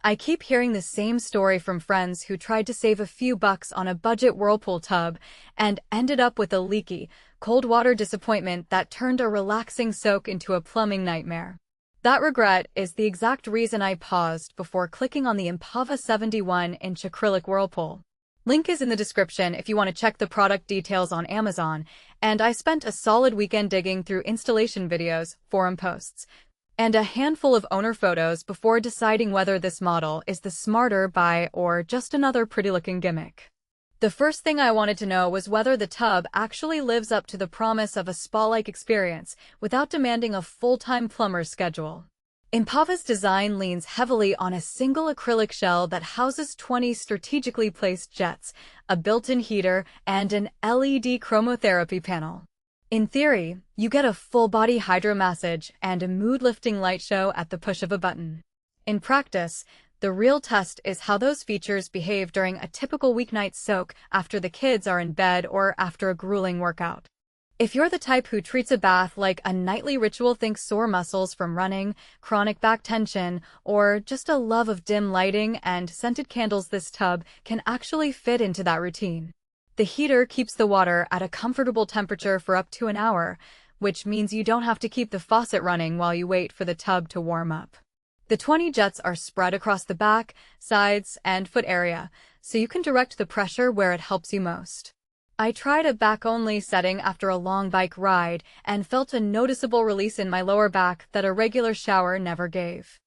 I keep hearing the same story from friends who tried to save a few bucks on a budget Whirlpool tub and ended up with a leaky, cold water disappointment that turned a relaxing soak into a plumbing nightmare. That regret is the exact reason I paused before clicking on the Empava 71-inch acrylic whirlpool. Link is in the description if you want to check the product details on Amazon, and I spent a solid weekend digging through installation videos, forum posts, and a handful of owner photos before deciding whether this model is the smarter buy or just another pretty-looking gimmick. The first thing I wanted to know was whether the tub actually lives up to the promise of a spa-like experience without demanding a full-time plumber's schedule. Empava's design leans heavily on a single acrylic shell that houses 20 strategically placed jets, a built-in heater, and an LED chromotherapy panel. In theory, you get a full-body hydro massage and a mood-lifting light show at the push of a button. In practice, the real test is how those features behave during a typical weeknight soak after the kids are in bed or after a grueling workout. If you're the type who treats a bath like a nightly ritual, think sore muscles from running, chronic back tension, or just a love of dim lighting and scented candles, this tub can actually fit into that routine. The heater keeps the water at a comfortable temperature for up to an hour, which means you don't have to keep the faucet running while you wait for the tub to warm up. The 20 jets are spread across the back, sides, and foot area, so you can direct the pressure where it helps you most. I tried a back-only setting after a long bike ride and felt a noticeable release in my lower back that a regular shower never gave.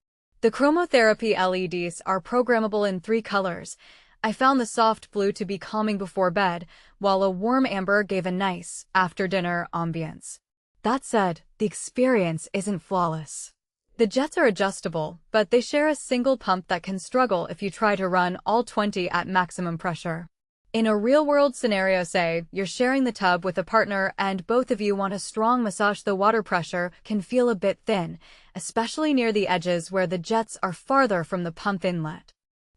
The chromotherapy LEDs are programmable in 3 colors. I found the soft blue to be calming before bed, while a warm amber gave a nice, after-dinner ambience. That said, the experience isn't flawless. The jets are adjustable, but they share a single pump that can struggle if you try to run all 20 at maximum pressure. In a real-world scenario, say you're sharing the tub with a partner and both of you want a strong massage, the water pressure can feel a bit thin, especially near the edges where the jets are farther from the pump inlet.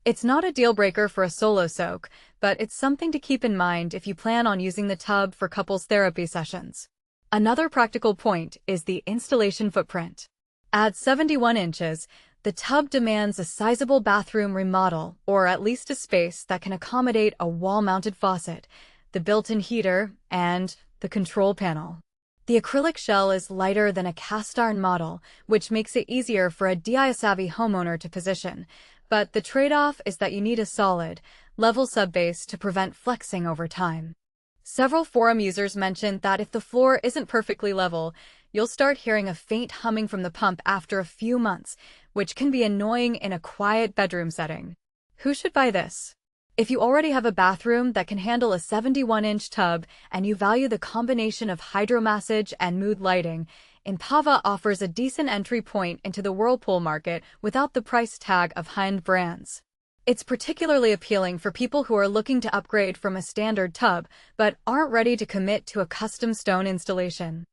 It's not a deal-breaker for a solo soak, but it's something to keep in mind if you plan on using the tub for couples therapy sessions. Another practical point is the installation footprint. At 71 inches, the tub demands a sizable bathroom remodel, or at least a space that can accommodate a wall-mounted faucet, the built-in heater, and the control panel. The acrylic shell is lighter than a cast-iron model, which makes it easier for a DIY-savvy homeowner to position, but the trade-off is that you need a solid, level subbase to prevent flexing over time. Several forum users mentioned that if the floor isn't perfectly level, you'll start hearing a faint humming from the pump after a few months, which can be annoying in a quiet bedroom setting. Who should buy this? If you already have a bathroom that can handle a 71-inch tub and you value the combination of hydromassage and mood lighting, Empava offers a decent entry point into the Whirlpool market without the price tag of high-end brands. It's particularly appealing for people who are looking to upgrade from a standard tub but aren't ready to commit to a custom stone installation.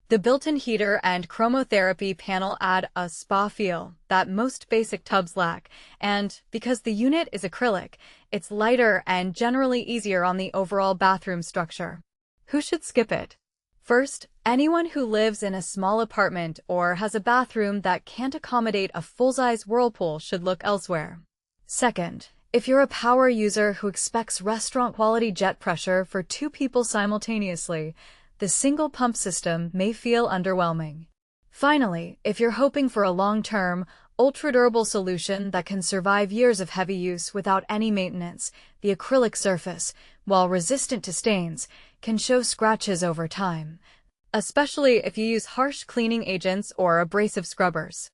The built-in heater and chromotherapy panel add a spa feel that most basic tubs lack, and because the unit is acrylic, it's lighter and generally easier on the overall bathroom structure. Who should skip it? First, anyone who lives in a small apartment or has a bathroom that can't accommodate a full-size Whirlpool should look elsewhere. Second, if you're a power user who expects restaurant-quality jet pressure for 2 people simultaneously, the single pump system may feel underwhelming. Finally, if you're hoping for a long-term, ultra-durable solution that can survive years of heavy use without any maintenance, the acrylic surface, while resistant to stains, can show scratches over time, especially if you use harsh cleaning agents or abrasive scrubbers.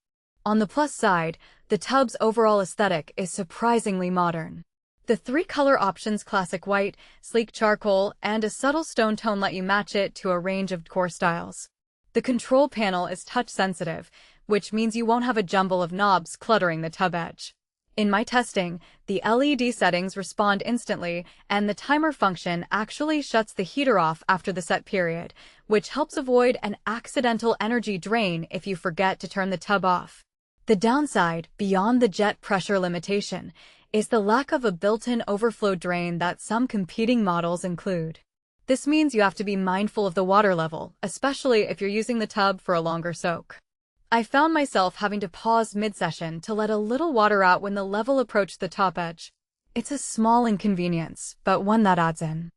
On the plus side, the tub's overall aesthetic is surprisingly modern. The 3 color options, classic white, sleek charcoal, and a subtle stone tone, let you match it to a range of decor styles. The control panel is touch-sensitive, which means you won't have a jumble of knobs cluttering the tub edge. In my testing, the LED settings respond instantly, and the timer function actually shuts the heater off after the set period, which helps avoid an accidental energy drain if you forget to turn the tub off. The downside, beyond the jet pressure limitation, is the lack of a built-in overflow drain that some competing models include. This means you have to be mindful of the water level, especially if you're using the tub for a longer soak. I found myself having to pause mid-session to let a little water out when the level approached the top edge. It's a small inconvenience, but one that adds in.